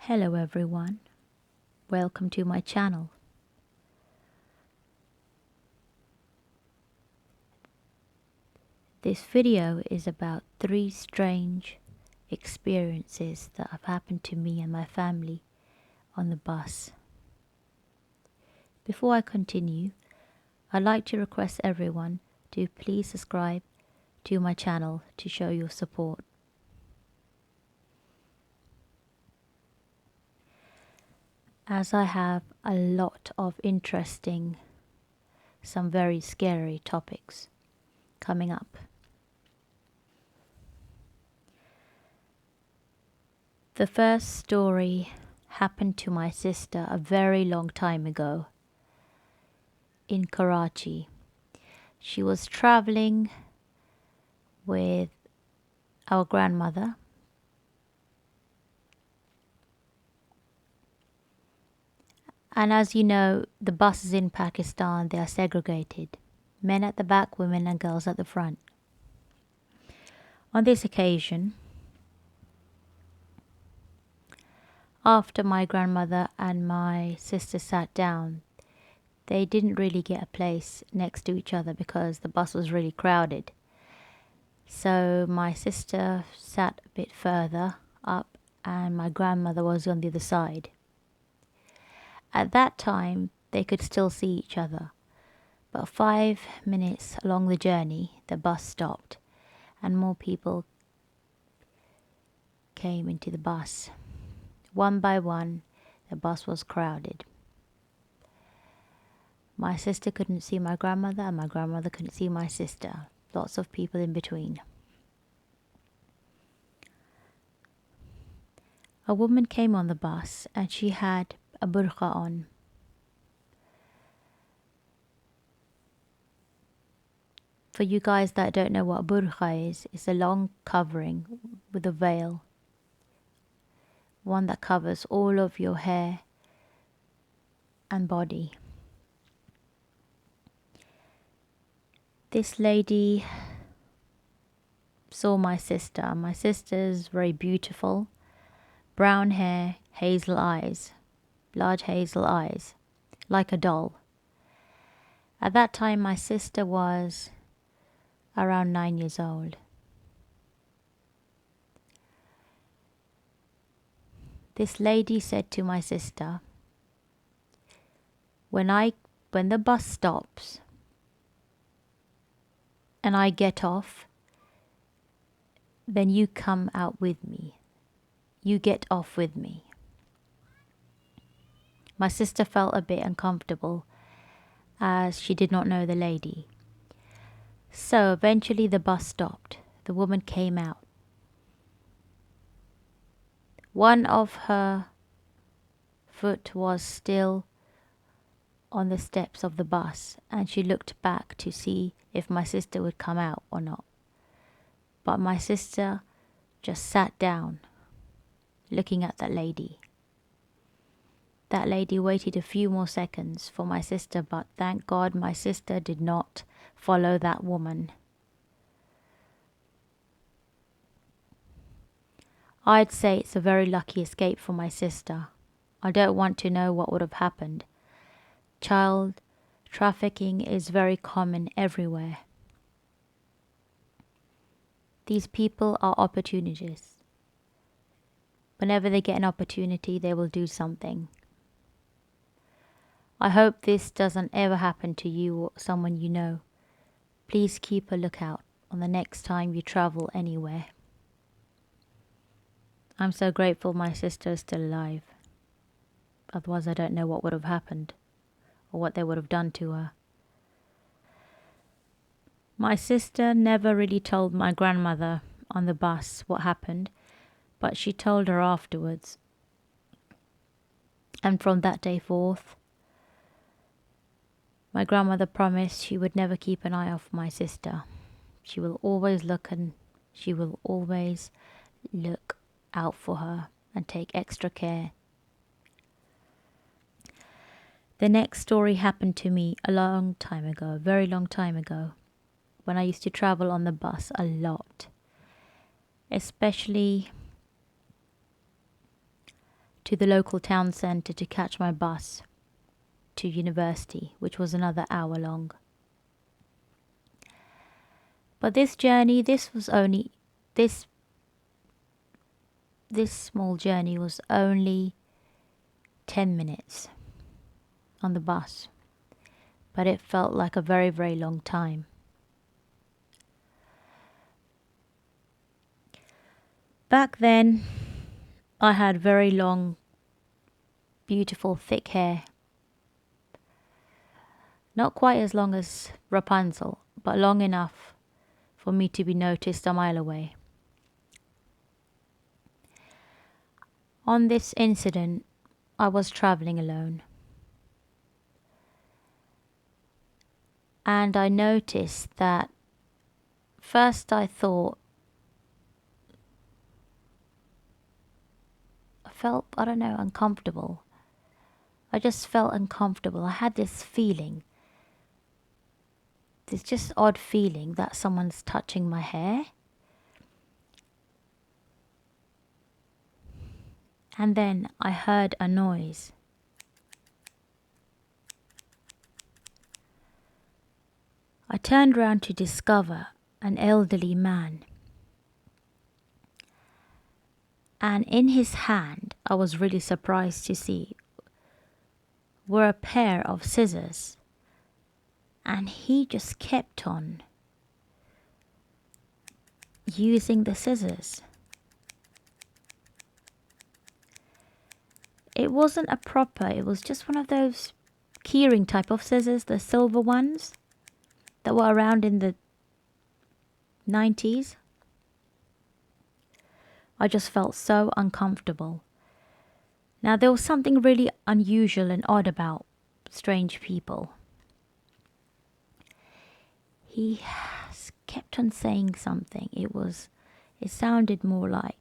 Hello everyone, welcome to my channel. This video is about 3 strange experiences that have happened to me and my family on the bus. Before I continue, I'd like to request everyone to please subscribe to my channel to show your support. As I have a lot of interesting, some very scary topics coming up. The first story happened to my sister a very long time ago in Karachi. She was traveling with our grandmother, and as you know, the buses in Pakistan, they are segregated. Men at the back, women and girls at the front. On this occasion, after my grandmother and my sister sat down, they didn't really get a place next to each other because the bus was really crowded. So my sister sat a bit further up and my grandmother was on the other side. At that time, they could still see each other. But 5 minutes along the journey, the bus stopped and more people came into the bus. One by one, the bus was crowded. My sister couldn't see my grandmother and my grandmother couldn't see my sister. Lots of people in between. A woman came on the bus and she had a burqa on. For you guys that don't know what a burqa is, it's a long covering with a veil. One that covers all of your hair and body. This lady saw my sister. My sister's very beautiful. Brown hair, hazel eyes, large hazel eyes, like a doll. At that time, my sister was around 9 years old. This lady said to my sister, when the bus stops and I get off, then you come out with me. You get off with me. My sister felt a bit uncomfortable as she did not know the lady. So eventually the bus stopped. The woman came out. One of her foot was still on the steps of the bus and she looked back to see if my sister would come out or not. But my sister just sat down looking at that lady. That lady waited a few more seconds for my sister, but thank God my sister did not follow that woman. I'd say it's a very lucky escape for my sister. I don't want to know what would have happened. Child trafficking is very common everywhere. These people are opportunists. Whenever they get an opportunity, they will do something. I hope this doesn't ever happen to you or someone you know. Please keep a lookout on the next time you travel anywhere. I'm so grateful my sister is still alive. Otherwise I don't know what would have happened or what they would have done to her. My sister never really told my grandmother on the bus what happened, but she told her afterwards. And from that day forth, my grandmother promised she would never keep an eye off my sister. She will always look out for her and take extra care. The next story happened to me a long time ago, a very long time ago, when I used to travel on the bus a lot, especially to the local town centre to catch my bus to university, which was another hour long. But this journey, this small journey was only 10 minutes on the bus, but it felt like a very, very long time. Back then, I had very long, beautiful, thick hair. Not quite as long as Rapunzel, but long enough for me to be noticed a mile away. On this incident, I was traveling alone. And I noticed that first I felt, I don't know, uncomfortable. I just felt uncomfortable. I had this feeling, this just odd feeling that someone's touching my hair. And then I heard a noise. I turned round to discover an elderly man. And in his hand, I was really surprised to see, were a pair of scissors. And he just kept on using the scissors. It wasn't a proper, it was just one of those keyring type of scissors, the silver ones that were around in the 90s. I just felt so uncomfortable. Now, there was something really unusual and odd about strange people. He kept on saying something. It sounded more like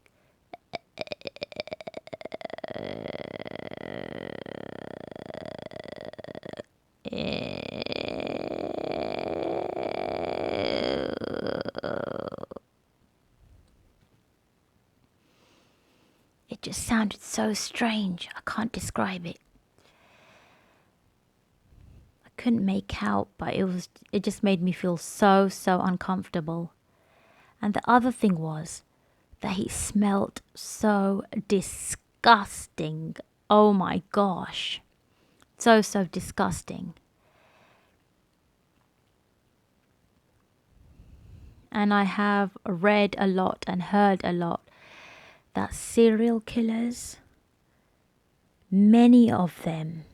it just sounded so strange. I can't describe it. I couldn't make out, but it just made me feel so uncomfortable. And the other thing was that he smelled so disgusting. Oh my gosh. So disgusting. And I have read a lot and heard a lot that serial killers, many of them,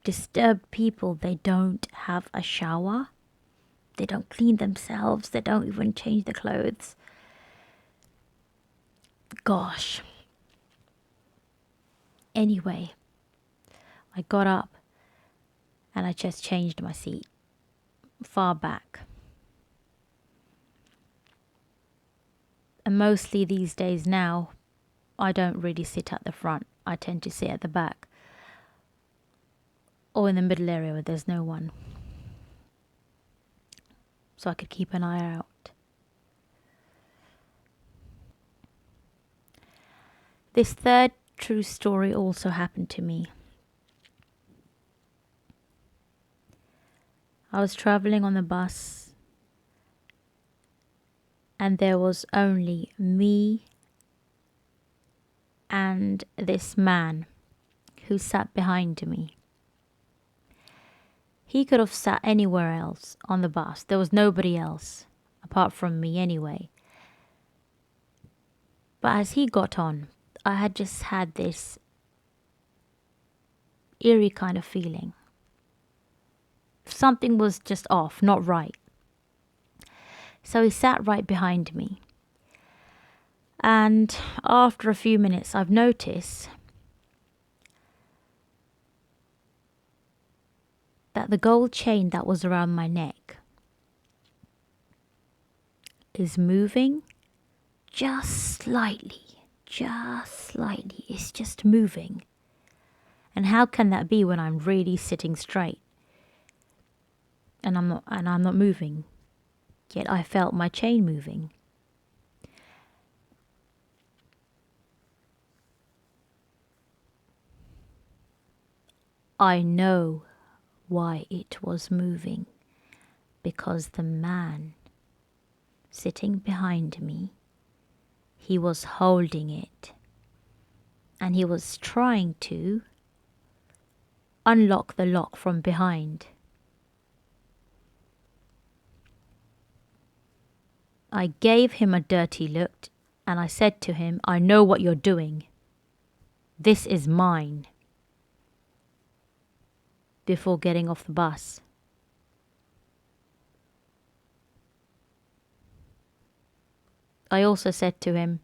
disturbed people, they don't have a shower. They don't clean themselves. They don't even change their clothes. Gosh. Anyway, I got up and I just changed my seat far back. And mostly these days now, I don't really sit at the front. I tend to sit at the back or in the middle area where there's no one, so I could keep an eye out. This third true story also happened to me. I was traveling on the bus and there was only me and this man who sat behind me. He could have sat anywhere else on the bus. There was nobody else apart from me anyway. But as he got on, I had just had this eerie kind of feeling. Something was just off, not right. So he sat right behind me. And after a few minutes, I've noticed that the gold chain that was around my neck is moving just slightly. It's just moving. And how can that be when I'm really sitting straight? And I'm not moving. Yet I felt my chain moving. I know why it was moving, because the man sitting behind me, he was holding it, and he was trying to unlock the lock from behind. I gave him a dirty look and I said to him, I know what you're doing. This is mine. Before getting off the bus. I also said to him,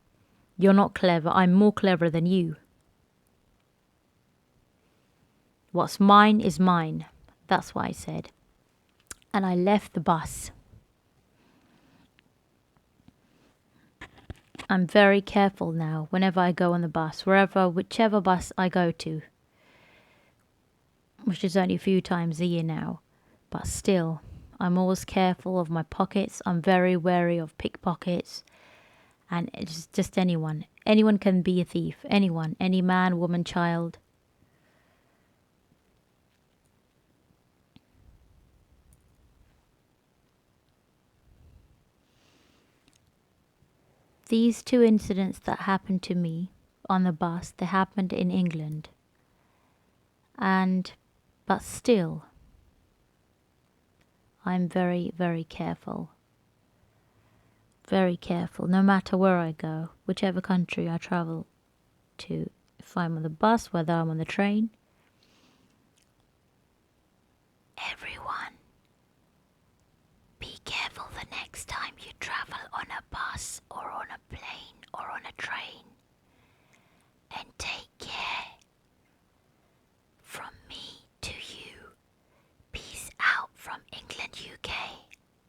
you're not clever, I'm more clever than you. What's mine is mine. That's what I said. And I left the bus. I'm very careful now whenever I go on the bus, whichever bus I go to, which is only a few times a year now, but still, I'm always careful of my pockets. I'm very wary of pickpockets, and it's just anyone. Anyone can be a thief. Anyone, any man, woman, child. These two incidents that happened to me on the bus, they happened in England. But still, I'm very, very careful. Very careful, no matter where I go, whichever country I travel to. If I'm on the bus, whether I'm on the train. Everyone, be careful the next time you travel on a bus or on a plane or on a train. And take